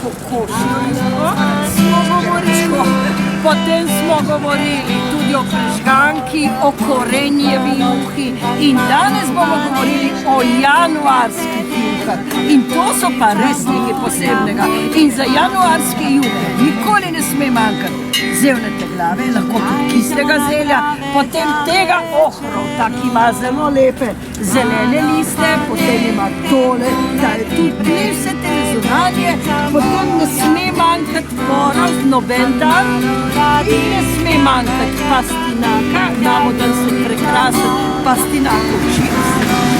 kokošinsko smo govorili, potem smo govorili tudi o prežganki, o korenjevi juhi in danes bomo govorili o januarskih juhah. In to so pa res nekaj posebnega. In za januarske juhe nikoli ne sme manjkati zelnete glave, lahko tudi kislega zelja, potem tega ohrovta, ki ima zelo lepe zelene liste, potem ima tole, da je tudi vse te rezonanje, potem ne sme manjkati moroz, noben dan, in ne sme manjkati pastinaka, imamo dan se prekrasen pastinakov čips,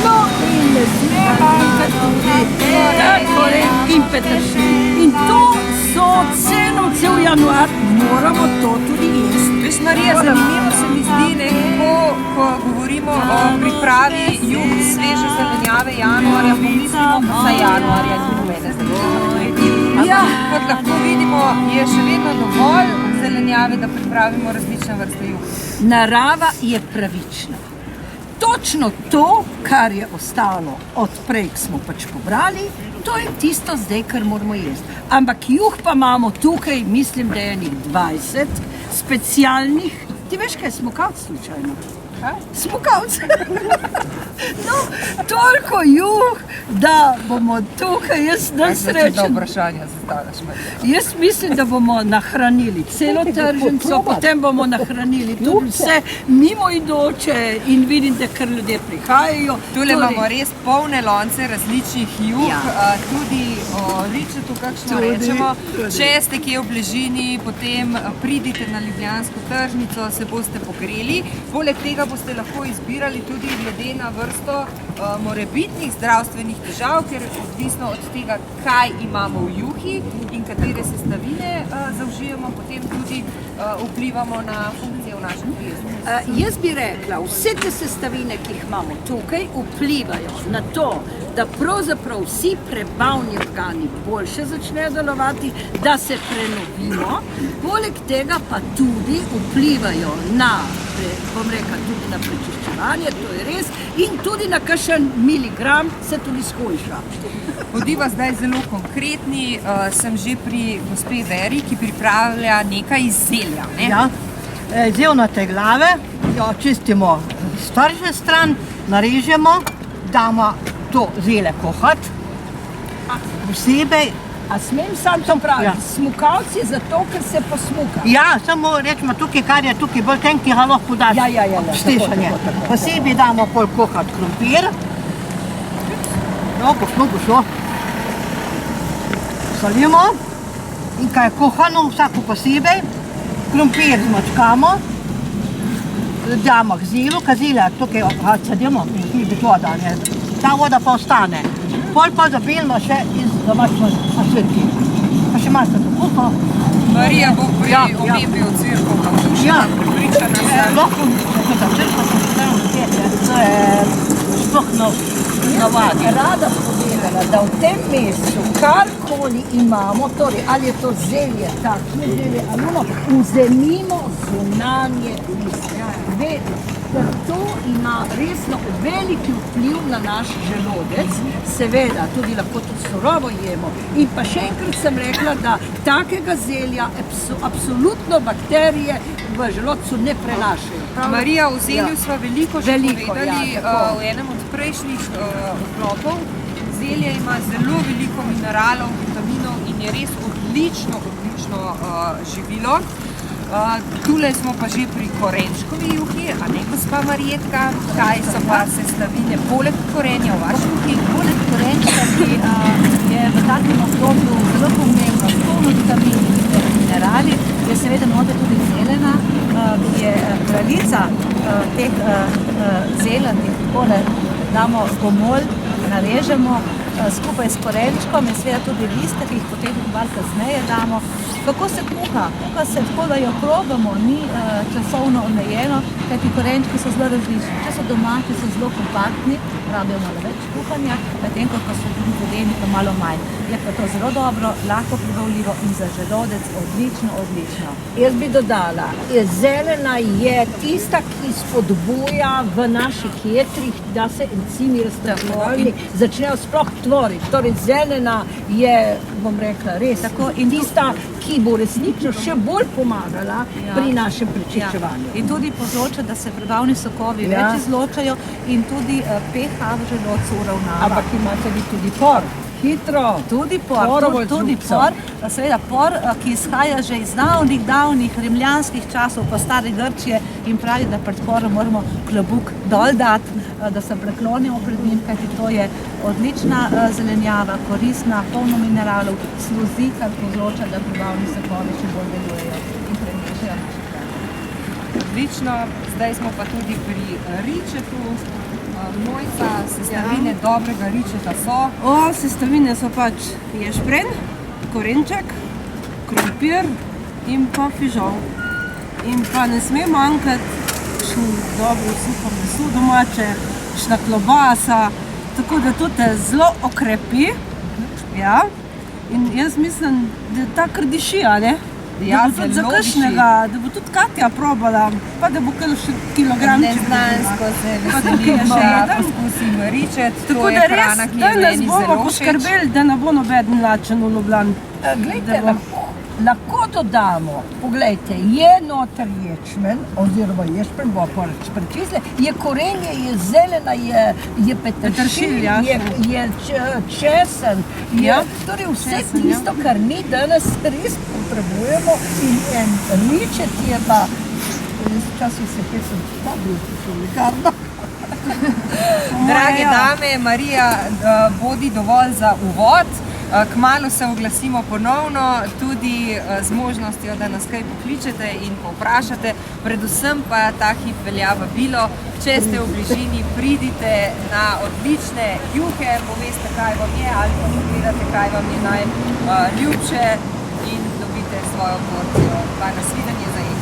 no in ne sme manjkati koren in peteršilj. In to so cel januar, moramo to tudi jesti. Veš, Marija, zanimivo se mi zdi, ko govorimo o pripravi juh sveže zelenjave januarja, pomislimo za januarja in nobene zelenjave. Ja. Kot lahko vidimo, je še vedno dovolj zelenjave, da pripravimo različne vrste juh. Narava je pravična. Točno to, kar je ostalo od prej, smo pač pobrali, to je tisto zdaj, kar moramo jesti. Ampak juh pa imamo tukaj, mislim, da je enih 20 specialnih. Ti veš, kaj je smokavc slučajno? Smokavc. No, toliko juh, da bomo tukaj, jaz nas rečem. Kaj se to vprašanje zastavljaš, Marija? Jaz mislim, da bomo nahranili celo tržnico, potem bomo nahranili tudi vse mimoidoče in vidim, da kar ljudje prihajajo. Tule imamo res polne lonce različnih juh, tudi o ričetu, kakšno rečemo. Če ste kje v bližini, potem pridite na ljubljansko tržnico, se boste pogreli. Poleg tega boste lahko izbirali tudi glede na vrsto morebitnih zdravstvenih težav, ker odvisno od tega, kaj imamo v juhi in katere sestavine zaužijemo, potem tudi vplivamo na funkcije v našem telesu. Jaz bi rekla, vse te sestavine, ki jih imamo tukaj, vplivajo na to, da pravzaprav vsi prebavni organi boljše začnejo delovati, da se prenovimo, poleg tega pa tudi vplivajo na, bom rekla, tudi na prečiščevanje, to je res, in tudi na kakšen miligram se tudi shujša. Bodiva zdaj zelo konkretni, sem že pri gospe Veri, ki pripravlja nekaj iz zelja. Ja, zelnate glave, jo čistimo s tržne stran, narežemo, damo to zelje kuhati, posebej. A smem sam to praviti? Smukavci zato, ker se posmuka. Ja, samo rečemo tukaj, kar je tukaj bolj tenki, ga lahko daš štešanje. Posebej damo pol kuhati krompir. No, ko šlo. Solimo. In kaj je kuhano, vsako posebej. Krompir zmačkamo. Damo k zelu, ka zelja tukaj odsadimo, ki bi voda, ne. Ta voda pa ostane. Pol pa zapilimo še iz domačne svetki. Pa še malo to kuho. Marija bo pri omembi od cirkov navdušena, pripričana sem. Lahko za cirko sem stavljala, to je sploh navadi. Rada povedala, da v tem mestu karkoli imamo, torej ali je to zelje, takšne zelje, ali vzemimo zunanje liste. Vedno. Ker to ima resno veliki vpliv na naš želodec, seveda tudi lahko to surovo jemo. In pa še enkrat sem rekla, da takega zelja absolutno bakterije v želodcu ne prenašajo. Marija, o zelju sva veliko že povedali v enem od prejšnjih vklopov. Zelje ima zelo veliko mineralov, vitaminov in je res odlično živilo. Tule smo pa že pri korenčkovi juhi, a ne gospa Marjetka, kaj so pa sestavine poleg korenja v vaši juhi? Poleg korenčka, ki je v takem obdobju zelo pomembno, polno vitamini in minerali, je seveda noter tudi zelena, ki je kraljica teh zelenih, takole damo pomol, narežemo skupaj s korenčkom in seveda tudi liste, ki jih potem malo kasneje damo. Kako se kuha? Kuha se tako, da jo probamo, ni časovno omejeno, kajti korenčki so zelo različni. Če so domači, so zelo kompaktni, rabijo malo več kuhanja, medtem ko so tudi zeleni, pa malo manj. Je pa to zelo dobro, lahko prebavljivo in za želodec odlično. Jaz bi dodala, zelena je tista, ki spodbuja v naših jetrih, da se encimi razstavljalni začnejo sploh tvoriti. Torej zelena je, bom rekla, res tako, in tista, ki bo resnično še bolj pomagala pri našem prečiščevanju. In tudi povzroča, da se prebavni sokovi več izločajo in tudi pH v želodcu uravnava. Ampak imate vi tudi por. Hitro. Tudi por, seveda por, ki izhaja že iz davnih rimljanskih časov, pa stare Grčije in pravi, da pred porom moramo klobuk dol dati, da se preklonimo pred njim, kajti to je odlična zelenjava, koristna, polno mineralov, sluzi, kar povzroča, da prebavni sokovi še bolj delujejo in premešajo naše hrane. Odlično, zdaj smo pa tudi pri ričetu. Mojca, sestavine dobrega ričeta so? Sestavine so pač ješprenj, korenček, krompir in pa fižol. In pa ne sme manjkati dobro suho meso domače, kakšna klobasa, tako da to te zelo okrepi. Ja. In jaz mislim, da tako diši, a ne? Ja, da bo tudi za kakšnega, da bo tudi Katja probala, pa da bo kar še kilogramček. Neznansko se veselim, da poskusim ričet, to je hrana, ki je meni zelo všeč. Danes bomo poskrbeli, da ne bo noben lačen v Ljubljani. Glejte, lahko dodamo, poglejte, je noter ječmen, oziroma ješpren, bo prečisle, je korenje, je zelena, je peteršilj, je česen, torej vse tisto, kar mi danes res potrebujemo in ričet je pa, včasih se pesem stavil v lekarno. Drage dame, Marija, bodi dovolj za uvod. Kmalu se oglasimo ponovno, tudi z možnostjo, da nas kaj pokličete in povprašate. Predvsem pa ta hip velja vabilo, če ste v bližini, pridite na odlične juhe, poveste, kaj vam je, ali pa pogledate, kaj vam je najljubše in dobite svojo porcijo. Pa nasvidenje za jih.